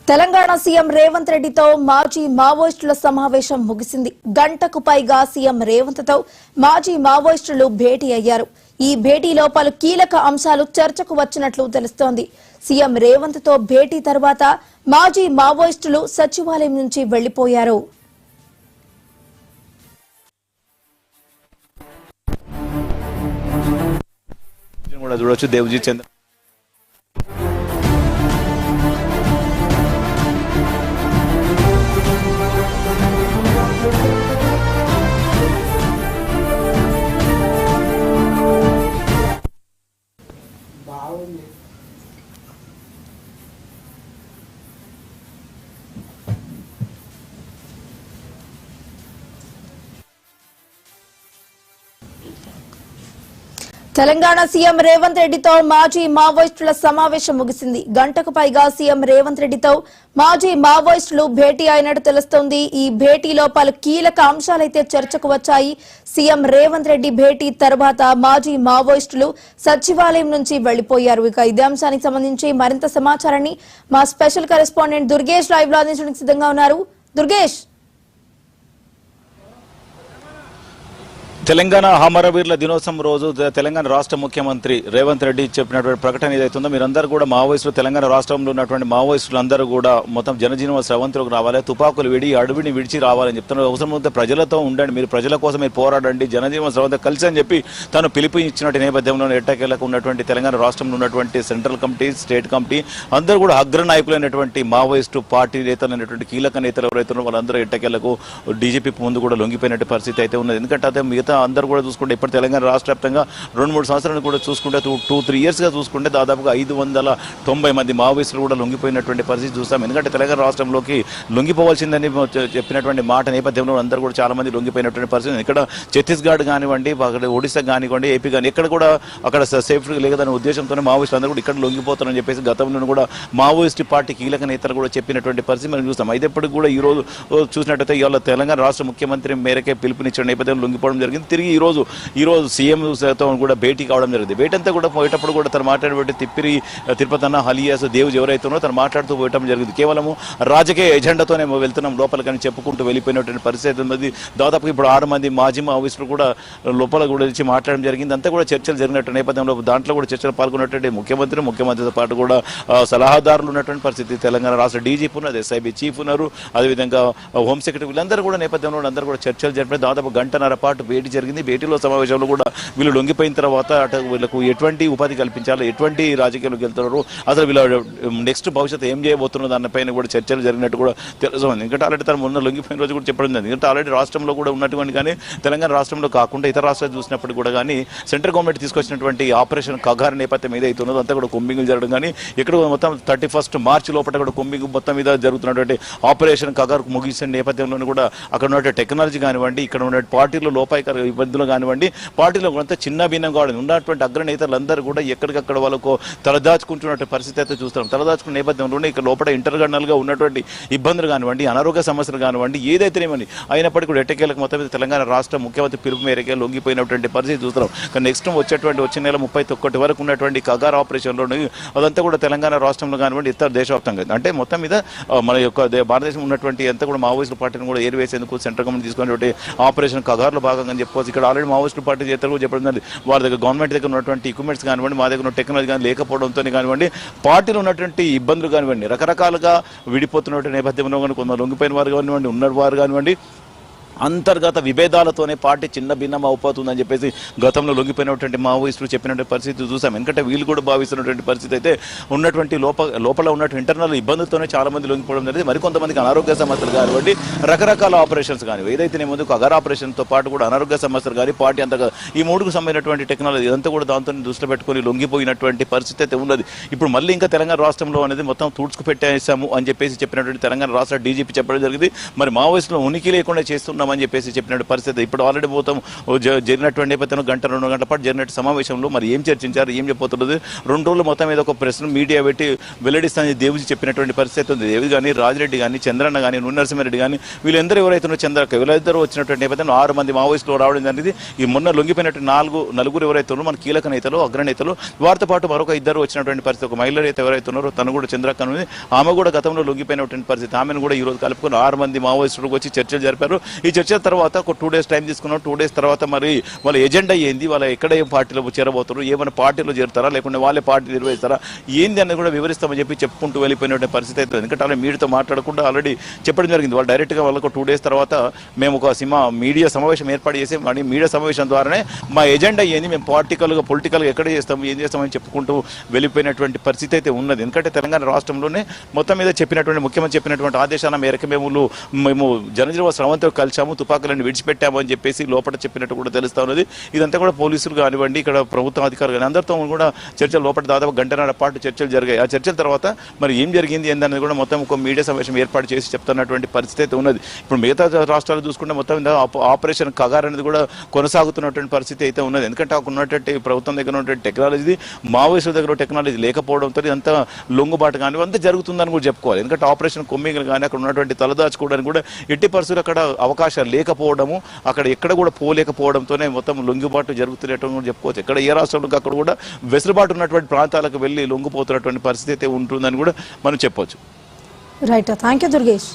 Telangana CM Revanth రెడ్డితో మాజీ మావోయిస్టుల సమావేశం ముగిసింది. గంటకు పైగా సీఎం రేవంత్ తో మాజీ మావోయిస్టులు భేటీ అయ్యారు. ఈ భేటీలో పలు కీలక అంశాలు చర్చకు వచ్చినట్లు తెలుస్తోంది. సీఎం రేవంత్ తో భేటీ తర్వాత మాజీ మావోయిస్టులు సచివాలయం నుంచి వెళ్లిపోయారు. తెలంగాణ సీఎం రేవంత్ రెడ్డితో మాజీ మావోయిస్టుల సమావేశం ముగిసింది. గంటకు పైగా సీఎం రేవంత్ రెడ్డితో మాజీ మావోయిస్టులు భేటీ అయినట్టు తెలుస్తోంది. ఈ భేటీలో పలు కీలక అంశాలైతే చర్చకు వచ్చాయి. సీఎం రేవంత్ రెడ్డి భేటీ తర్వాత మాజీ మావోయిస్టులు సచివాలయం నుంచి వెళ్లిపోయారు. ఇక ఇదే అంశానికి సంబంధించి మరింత సమాచారాన్ని మా స్పెషల్ కరెస్పాండెంట్ దుర్గేష్ లైవ్ లో అందించడానికి సిద్ధంగా ఉన్నారు. దుర్గేష్, తెలంగాణ అమరవీరుల దినోత్సవం రోజు తెలంగాణ రాష్ట్ర ముఖ్యమంత్రి రేవంత్ రెడ్డి చెప్పినటువంటి ప్రకటన ఏదైతుందో, మీరందరూ కూడా మావోయిస్టులు, తెలంగాణ రాష్ట్రంలో ఉన్నటువంటి మావోయిస్టులు అందరూ కూడా మొత్తం జనజీవన స్రవంతిలోకి రావాలి, తుపాకులు అడవిని విడిచి రావాలని చెప్తున్నారు. అవసరం ఉంటే ప్రజలతో ఉండండి, మీరు ప్రజల కోసం మీరు పోరాడండి, జనజీవన స్రవంతి కలిసి అని చెప్పి తను పిలుపు ఇచ్చినట్టు నేపథ్యంలో ఎట్టకేలకు ఉన్నటువంటి తెలంగాణ రాష్ట్రంలో ఉన్నటువంటి సెంట్రల్ కమిటీ, స్టేట్ కమిటీ అందరూ కూడా అగ్రనాయకులైనటువంటి మావోయిస్టు పార్టీ నేతలైనటువంటి కీలక నేతలు ఎవరైతున్నారో వాళ్ళందరూ ఎట్టకేలకు డీజీపీ ముందు కూడా లొంగిపోయినట్టు పరిస్థితి అయితే ఉన్నది. ఎందుకంటే అదే మిగతా అందరూ కూడా చూసుకుంటే ఇప్పుడు తెలంగాణ రాష్ట్ర వ్యాప్తంగా 2-3 సంవత్సరాలు కూడా చూసుకుంటే 2-3 ఇయర్స్గా చూసుకుంటే దాదాపుగా 590 మంది మావోయిస్టులు కూడా లొంగిపోయినటువంటి పరిస్థితి చూస్తాం. ఎందుకంటే తెలంగాణ రాష్ట్రంలోకి లొంగిపోవాల్సిందని చెప్పినటువంటి మాట నేపథ్యంలో అందరూ కూడా చాలా మంది లొంగిపోయినటువంటి పరిస్థితి. ఇక్కడ ఛత్తీస్గఢ్ కానివ్వండి, అక్కడ ఒడిశా కానివ్వండి, ఏపీ కానీ ఎక్కడ కూడా అక్కడ సేఫ్టీ లేదనే ఉద్దేశంతోనే మావోయిస్టులు అందరూ కూడా ఇక్కడ లొంగిపోతారని చెప్పేసి గతంలో కూడా మావోయిస్టు పార్టీ కీలక నేతలు కూడా చెప్పినటువంటి పరిస్థితి మనం చూస్తాం. అయితే ఇప్పటికి కూడా ఈ రోజు చూసినట్టయితే ఇవాళ తెలంగాణ రాష్ట్ర ముఖ్యమంత్రి మేరకే పిలుపునిచ్చిన నేపథ్యంలో లొంగిపోవడం జరిగింది. తిరిగి ఈ రోజు సీఎంతో కూడా భేటీ కావడం జరిగింది. భేటీ అంతా కూడా పోయేటప్పుడు కూడా తను మాట్లాడబట్టి తిరుపతి అన్న హలియాస్ దేవుజ్ ఎవరైతే ఉన్నారో తను మాట్లాడుతూ పోయటం జరిగింది. కేవలము రాజకీయ ఎజెండాతోనే వెళ్తున్నాం లోపలికని చెప్పుకుంటూ వెళ్ళిపోయినటువంటి పరిస్థితి ఉన్నది. దాదాపు ఇప్పుడు 6 మంది మాజీ మావోయిస్టులు కూడా లోపల కూడా వచ్చి మాట్లాడడం జరిగింది. అంతా కూడా చర్చలు జరిగినట్టు నేపథ్యంలో దాంట్లో కూడా చర్చలు పాల్గొన్నటువంటి ముఖ్యమంత్రితో పాటు కూడా సలహాదారులు ఉన్నటువంటి పరిస్థితి. తెలంగాణ రాష్ట్ర డీజీపీ ఉన్నారు, ఎస్ఐబీ చీఫ్ ఉన్నారు, అదేవిధంగా హోమ్ సెక్రటరీ, వీళ్ళందరూ కూడా నేపథ్యంలో అందరూ కూడా చర్చలు జరిపిన దాదాపు గంటన్నర పాటు భేటీ జరిగింది. భేటీలో సమావేశంలో కూడా వీళ్ళు లొంగిపోయిన తర్వాత అటు వీళ్ళకు ఎటువంటి ఉపాధి కల్పించాలి, ఎటువంటి రాజకీయాలకు వెళ్తున్నారు, అసలు వీళ్ళ నెక్స్ట్ భవిష్యత్తు ఏం చేయబోతున్నారు దానిపైన కూడా చర్చలు జరిగినట్టు కూడా తెలుసు. ఎందుకంటే ఆల్రెడీ తను మొన్న లొంగిపోయిన రోజు కూడా చెప్పడం జరిగింది. ఎందుకంటే ఆల్రెడీ రాష్ట్రంలో కూడా ఉన్నటువంటి కానీ తెలంగాణ రాష్ట్రంలో కాకుండా ఇతర రాష్ట్రాలు చూసినప్పుడు కూడా కానీ సెంట్రల్ గవర్నమెంట్ తీసుకొచ్చినటువంటి ఆపరేషన్ కగార్ నేపథ్యం ఏదైతే ఉన్నదో అంతా కూడా కుంబింగ్లు జరగడం కానీ ఇక్కడ మొత్తం 31 మార్చి లోపల కూడా కుంబింగ్ మొత్తం మీద జరుగుతున్నటువంటి ఆపరేషన్ కగార్ ముగిసిన నేపథ్యంలో కూడా అక్కడ ఉన్నటువంటి టెక్నాలజీ కానివ్వండి, ఇక్కడ ఉన్న పార్టీలో లోపాయికర ఇబ్బందులు కానివ్వండి, పార్టీలో అంతా చిన్న భిన్నంగా ఉన్నటువంటి అగ్రనేతలందరూ కూడా ఎక్కడికక్కడ వాళ్ళకు తలదాచుకుంటున్న పరిస్థితి అయితే చూస్తాం. తలదాచుకున్న నేపథ్యంలోనే ఇక్కడ లోపల ఇంటర్నల్గా ఉన్నటువంటి ఇబ్బందులు కానివ్వండి, అనారోగ్య సమస్యలు కానివ్వండి, ఏదైతేనేమని అయినప్పటికీ కూడా ఎట్టకేలకు మొత్తం మీద తెలంగాణ రాష్ట్ర ముఖ్యమంత్రి పిలుపు మేరకే లొంగిపోయినటువంటి పరిస్థితి చూస్తున్నాం. కానీ నెక్స్ట్ వచ్చే నెల 31 వరకు ఉన్నటువంటి కగార్ ఆపరేషన్లో అదంతా కూడా తెలంగాణ రాష్ట్రంలో కానివ్వండి, ఇతర దేశవ్యాప్తంగా అంటే మొత్తం మీద మన యొక్క భారతదేశం ఉన్నటువంటి అంతా కూడా మావోయిస్టు పార్టీని కూడా ఏరివేసేందుకు సెంట్రల్ గవర్నమెంట్ తీసుకున్నటువంటి ఆపరేషన్ కగార్లో భాగంగా చెప్పుకోవచ్చు. ఇక్కడ ఆల్రెడీ మావోయిస్టు పార్టీ చేతలు చెప్పడం జరిగింది. వాళ్ళ దగ్గర గవర్నమెంట్ దగ్గర ఉన్నటువంటి ఎక్విప్మెంట్స్ కానివ్వండి, మా దగ్గర ఉన్న టెక్నాలజీ కానీ లేకపోవడంతో కానివ్వండి, పార్టీలో ఉన్నటువంటి ఇబ్బందులు కానివ్వండి, రకరకాలుగా విడిపోతున్నటువంటి నేపథ్యంలో కానీ కొందరు లొంగిపోయిన వారు కానివ్వండి, ఉన్నవారు కానివ్వండి, అంతర్గత విభేదాలతోనే పార్టీ చిన్న భిన్నం అయిపోతుందని చెప్పేసి గతంలో లొంగిపోయినటువంటి మావోయిస్టులు చెప్పినటువంటి పరిస్థితి చూసాం. ఎందుకంటే వీళ్ళు కూడా భావిస్తున్నటువంటి పరిస్థితి అయితే ఉన్నటువంటి లోపల ఉన్నటువంటి ఇంటర్నల్ ఇబ్బందులతోనే చాలా మంది లొంగిపోవడం జరిగింది. మరికొంతమందికి అనారోగ్య సమస్యలు కానివ్వండి, రకరకాల ఆపరేషన్స్ కానీ ఏదైతే ముందు అగర్ ఆపరేషన్తో పాటు కూడా అనారోగ్య సమస్యలు కానీ పార్టీ అంతగా ఈ 3కు సంబంధించినటువంటి టెక్నాలజీ ఇదంతా కూడా దాంతో దృష్టిలో పెట్టుకుని లొంగిపోయినటువంటి పరిస్థితి అయితే ఉన్నది. ఇప్పుడు మళ్ళీ ఇంకా తెలంగాణ రాష్ట్రంలో అనేది మొత్తం తుడుచుకు పెట్టేసాము అని చెప్పేసి చెప్పినటువంటి తెలంగాణ రాష్ట్ర డీజీపీ చెప్పడం జరిగింది. మరి మావోయిస్టులు ఉనికి లేకుండా చేస్తున్నాం చేస్తామని చెప్పేసి చెప్పినట్టు పరిస్థితి. ఇప్పుడు ఆల్రెడీ మొత్తం జరిగినటువంటి నేపథ్యంలో 2 గంటల పాటు జరిగినట్టు సమావేశంలో మరి ఏం చర్చించారు, ఏం చెప్పబోతున్నది, 2 రోజులు మొత్తం మీద ఒక ప్రెస్ మీడియా పెట్టి వెల్లడిస్తానని దేవుజీ చెప్పినటువంటి పరిస్థితి ఉంది. దేవి కానీ, రాజిరెడ్డి కానీ, చంద్రన్న కానీ, నరసింహారెడ్డి కానీ వీళ్ళందరూ ఎవరైతే చంద్రక్క వీళ్ళిద్దరూ వచ్చినటువంటి నేపథ్యంలో 6 మంది మావోయిస్టులు రావడం జరిగింది. ఈ మొన్న లొంగిపోయినటువంటి నలుగురు ఎవరైతే ఉన్నారో మన కీలక నేతలు, అగ్రనేతలు, వారితో పాటు మరొక 2 వచ్చినటువంటి పరిస్థితి. ఒక మహిళ అయితే ఎవరైతే ఉన్నారో తను కూడా చంద్రక్క ఉంది, ఆమె కూడా గతంలో లొంగిపోయినటువంటి పరిస్థితి. ఆమెను కూడా ఈ రోజు కలుపుకొని 6 మంది మావోయిస్టులకు వచ్చి చర్చలు జరిపారు. ఈ చర్చల తర్వాత ఒక 2 డేస్ టైం తీసుకున్నారు. 2 డేస్ తర్వాత మరి వాళ్ళ ఎజెండా ఏంది, వాళ్ళ ఎక్కడ ఏం పార్టీలో చేరబోతారు, ఏమైనా పార్టీలో చేరుతారా లేకుంటే వాళ్ళే పార్టీ నిర్వహిస్తారా ఏంది అనేది కూడా వివరిస్తామని చెప్పి చెప్పుకుంటూ వెళ్ళిపోయినటువంటి పరిస్థితి అయితే. ఎందుకంటే అలా మీడియాతో మాట్లాడకుండా ఆల్రెడీ చెప్పడం జరిగింది. వాళ్ళు డైరెక్ట్గా వాళ్ళకు 2 డేస్ తర్వాత మేము ఒక మీడియా సమావేశం ఏర్పాటు చేసి మీడియా సమావేశం ద్వారానే మా ఎజెండా ఏంది, మేము పొలిటికల్గా ఎక్కడ చేస్తాము, ఏం చేస్తామని చెప్పుకుంటూ వెళ్ళిపోయినటువంటి పరిస్థితి అయితే ఉన్నది. ఎందుకంటే తెలంగాణ రాష్ట్రంలోనే మొత్తం మీద ముఖ్యమంత్రి చెప్పినటువంటి ఆదేశాల మేరకు మేము జనజీవ స్రవంతితో కలిసాము, తుపాకులను విడిచిపెట్టాము అని చెప్పేసి లోపల చెప్పినట్టు కూడా తెలుస్తా ఉన్నది. ఇదంతా కూడా పోలీసులు కానివ్వండి, ఇక్కడ ప్రభుత్వ అధికారులు కానీ అందరితో కూడా చర్చలు లోపల దాదాపు 1.5 గంటల పాటు చర్చలు జరిగాయి. ఆ చర్చల తర్వాత మరి ఏం జరిగింది ఏందనేది కూడా మొత్తం ఒక మీడియా సమావేశం ఏర్పాటు చేసి చెప్తున్నటువంటి పరిస్థితి అయితే ఉన్నది. ఇప్పుడు మిగతా రాష్ట్రాలు చూసుకుంటే మొత్తం ఆపరేషన్ కగార్ అనేది కూడా కొనసాగుతున్నటువంటి పరిస్థితి అయితే ఉన్నది. ఎందుకంటే అక్కడ ఉన్నటువంటి ప్రభుత్వం దగ్గర ఉన్నటువంటి టెక్నాలజీ, మావోయిస్టుల దగ్గర టెక్నాలజీ లేకపోవడంతో ఇదంతా లొంగుబాటు కానీ అంతా జరుగుతుందని కూడా చెప్పుకోవాలి. ఎందుకంటే ఆపరేషన్ కొమ్మింగ్ కానీ అక్కడ ఉన్నటువంటి తలదాచుకోవడానికి కూడా ఎట్టి పరిస్థితులు అక్కడ అవకాశాలు లేకపోవడము, అక్కడ ఎక్కడ కూడా పోలేకపోవడంతోనే మొత్తం లొంగుబాటు జరుగుతున్నట్టు కూడా చెప్పుకోవచ్చు. ఎక్కడ ఏ రాష్ట్రంలో అక్కడ కూడా వెసులుబాటు ఉన్నటువంటి ప్రాంతాలకు వెళ్ళి లొంగిపోతున్నటువంటి పరిస్థితి అయితే ఉంటుందని కూడా మనం చెప్పవచ్చు. Right, thank you Durgesh.